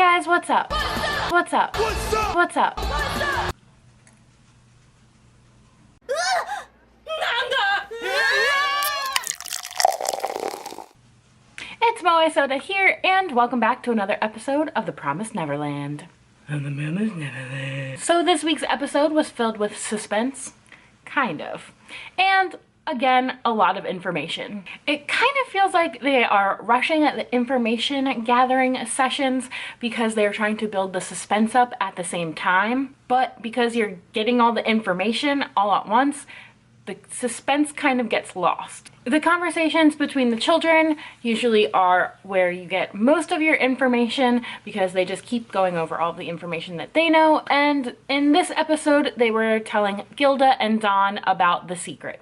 guys, what's up? What's up? What's up? What's up? What's up? It's Moesoda here, and welcome back to another episode of the Promised Neverland. So this week's episode was filled with suspense, kind of, and again, a lot of information. It kind of feels like they are rushing at the information gathering sessions because they're trying to build the suspense up at the same time, but because you're getting all the information all at once, the suspense kind of gets lost. The conversations between the children usually are where you get most of your information because they just keep going over all the information that they know, and in this episode they were telling Gilda and Don about the secret.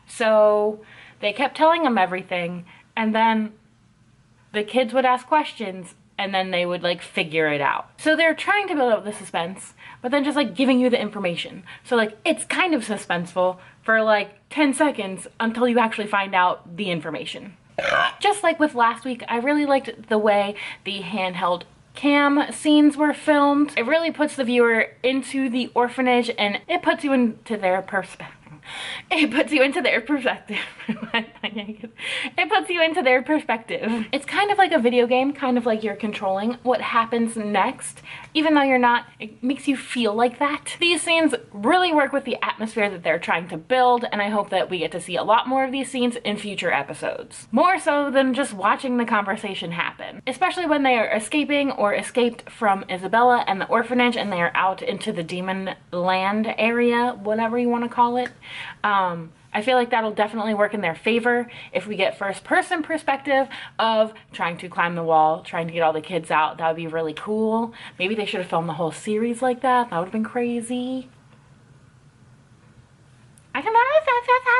So they kept telling them everything, and then the kids would ask questions and then they would like figure it out. So they're trying to build up the suspense, but then just like giving you the information. So like it's kind of suspenseful for like 10 seconds until you actually find out the information. Just like with last week, I really liked the way the handheld cam scenes were filmed. It really puts the viewer into the orphanage and it puts you into their perspective. It puts you into their perspective. It puts you into their perspective. It's kind of like a video game, kind of like you're controlling what happens next. Even though you're not, it makes you feel like that. These scenes really work with the atmosphere that they're trying to build, and I hope that we get to see a lot more of these scenes in future episodes. More so than just watching the conversation happen. Especially when they are escaping or escaped from Isabella and the orphanage and they are out into the demon land area, whatever you want to call it. I feel like that'll definitely work in their favor if we get first person perspective of trying to climb the wall, trying to get all the kids out. That would be really cool. Maybe they should have filmed the whole series like that. That would have been crazy. I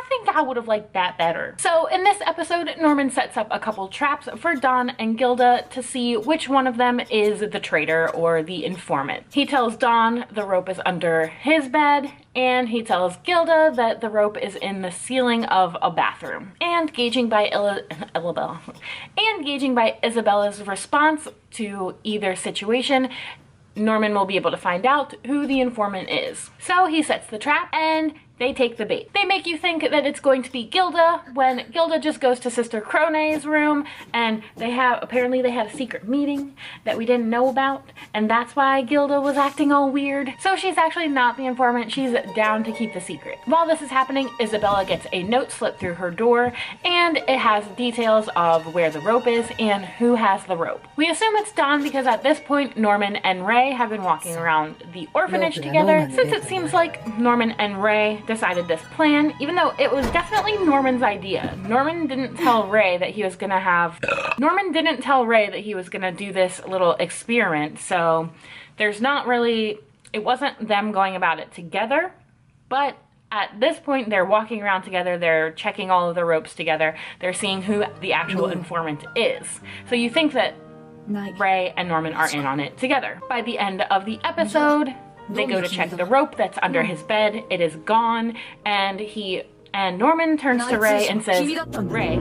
think I would have liked that better. So in this episode, Norman sets up a couple traps for Don and Gilda to see which one of them is the traitor or the informant. He tells Don the rope is under his bed, and he tells Gilda that the rope is in the ceiling of a bathroom. And gauging by Isabella's response to either situation, Norman will be able to find out who the informant is. So he sets the trap and they take the bait. They make you think that it's going to be Gilda when Gilda just goes to Sister Crone's room, and apparently they had a secret meeting that we didn't know about, and that's why Gilda was acting all weird. So she's actually not the informant, she's down to keep the secret. While this is happening, Isabella gets a note slipped through her door, and it has details of where the rope is and who has the rope. We assume it's Don because at this point Norman and Ray have been walking around the orphanage together, since it seems like Norman and Ray decided this plan, even though it was definitely Norman's idea. Norman didn't tell Ray that he was gonna do this little experiment, so there's not really, it wasn't them going about it together, but at this point they're walking around together, they're checking all of the ropes together, they're seeing who the actual informant is. So you think that Ray and Norman are in on it together. By the end of the episode, they go to check the rope that's under his bed. It is gone, and Norman turns to Ray and says, "Ray,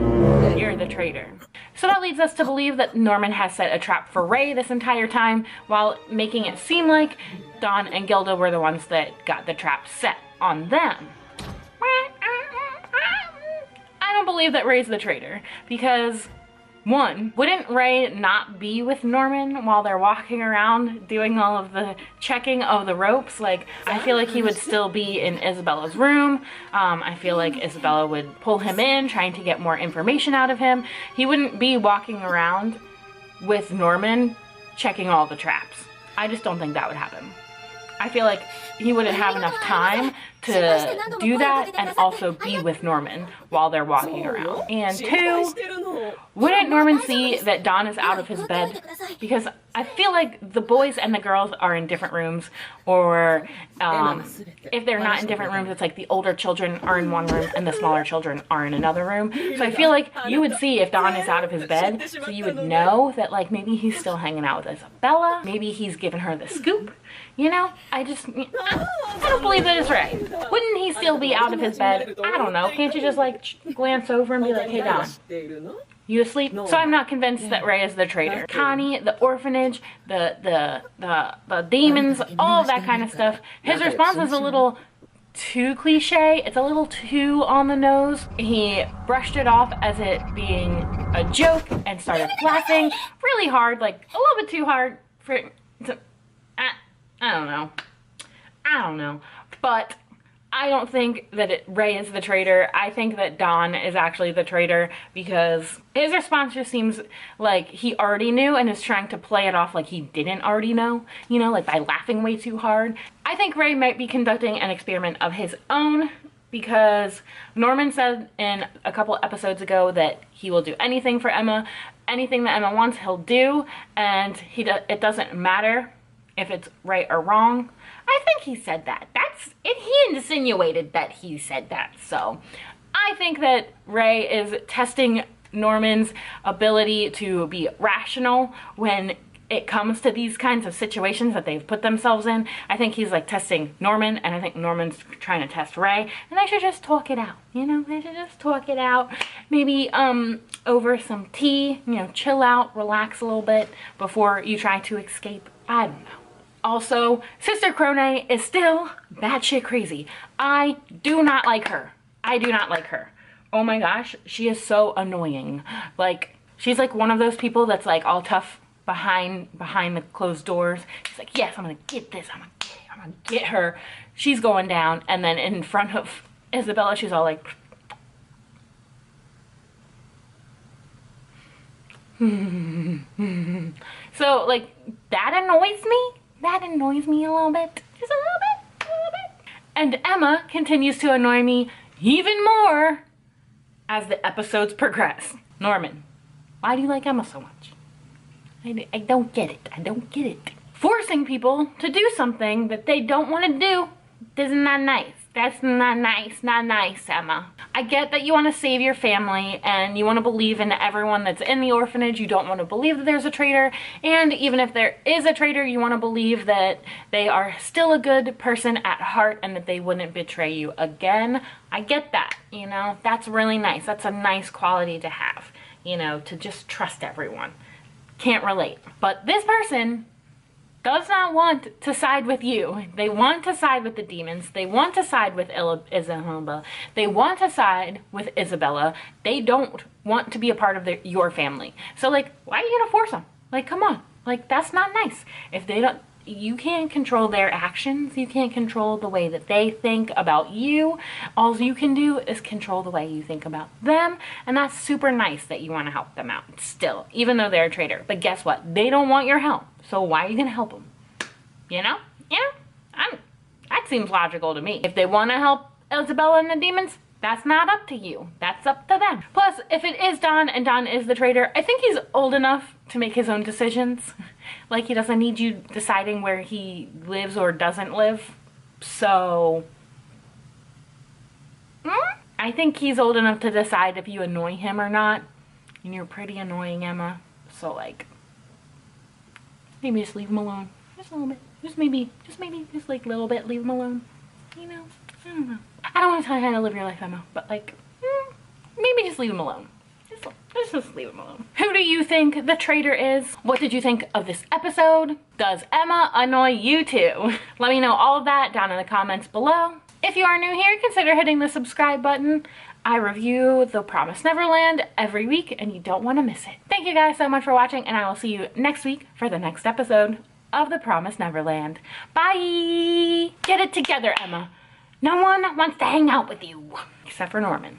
you're the traitor." So that leads us to believe that Norman has set a trap for Ray this entire time, while making it seem like Don and Gilda were the ones that got the trap set on them. I don't believe that Ray's the traitor, because one, wouldn't Ray not be with Norman while they're walking around doing all of the checking of the ropes? Like, I feel like he would still be in Isabella's room. I feel like Isabella would pull him in, trying to get more information out of him. He wouldn't be walking around with Norman checking all the traps. I just don't think that would happen. I feel like he wouldn't have enough time to do that and also be with Norman while they're walking around. And two, wouldn't Norman see that Don is out of his bed? Because I feel like the boys and the girls are in different rooms, or if they're not in different rooms, it's like the older children are in one room and the smaller children are in another room. So I feel like you would see if Don is out of his bed, so you would know that like maybe he's still hanging out with Isabella, maybe he's giving her the scoop, you know? I don't believe that it's Ray. Wouldn't he still be out of his bed? I don't know. Can't you just like glance over and be like, "Hey Don, you asleep? So I'm not convinced that Ray is the traitor. Connie, the orphanage, the demons, all of that kind of stuff. His response is a little too cliche. It's a little too on the nose. He brushed it off as it being a joke and started laughing really hard, like a little bit too hard for I don't know. But I don't think that Ray is the traitor. I think that Don is actually the traitor because his response just seems like he already knew and is trying to play it off like he didn't already know, you know, like by laughing way too hard. I think Ray might be conducting an experiment of his own because Norman said in a couple episodes ago that he will do anything for Emma. Anything that Emma wants, he'll do, and it doesn't matter if it's right or wrong. I think he said that. He insinuated that he said that. So I think that Ray is testing Norman's ability to be rational when it comes to these kinds of situations that they've put themselves in. I think he's like testing Norman, and I think Norman's trying to test Ray, and they should just talk it out, you know? They should just talk it out. Maybe over some tea, you know, chill out, relax a little bit before you try to escape. I don't know. Also, Sister Crone is still batshit crazy. I do not like her. I do not like her. Oh my gosh, she is so annoying. Like, she's like one of those people that's like all tough behind the closed doors. She's like, yes, I'm gonna get this. I'm gonna get her. She's going down, and then in front of Isabella, she's all like, so like that annoys me. That annoys me a little bit. Just a little bit. And Emma continues to annoy me even more as the episodes progress. Norman, why do you like Emma so much? I don't get it. I don't get it. Forcing people to do something that they don't want to do is not nice. That's not nice. Not nice, Emma. I get that you want to save your family and you want to believe in everyone that's in the orphanage. You don't want to believe that there's a traitor. And even if there is a traitor, you want to believe that they are still a good person at heart and that they wouldn't betray you again. I get that, you know. That's really nice. That's a nice quality to have, you know, to just trust everyone. Can't relate. But this person does not want to side with you. They want to side with the demons. They want to side with Isabella. They want to side with Isabella. They don't want to be a part of your family. So like, why are you gonna force them? Like, come on. Like, that's not nice. If they don't, you can't control their actions. You can't control the way that they think about you. All you can do is control the way you think about them. And that's super nice that you want to help them out still, even though they're a traitor. But guess what? They don't want your help. So why are you going to help them? You know? That seems logical to me. If they want to help Isabella and the demons, that's not up to you. That's up to them. Plus, if it is Don and Don is the traitor, I think he's old enough to make his own decisions. Like, he doesn't need you deciding where he lives or doesn't live. So, I think he's old enough to decide if you annoy him or not. And you're pretty annoying, Emma. So, like, maybe just leave him alone. Just a little bit. Just maybe, just like a little bit, leave him alone. You know? I don't know. I don't want to tell you how to live your life, Emma, but like, maybe just leave him alone. Just leave him alone. Who do you think the traitor is? What did you think of this episode? Does Emma annoy you too? Let me know all of that down in the comments below. If you are new here, consider hitting the subscribe button. I review The Promised Neverland every week and you don't want to miss it. Thank you guys so much for watching, and I will see you next week for the next episode of The Promised Neverland. Bye! Get it together, Emma. No one wants to hang out with you, except for Norman.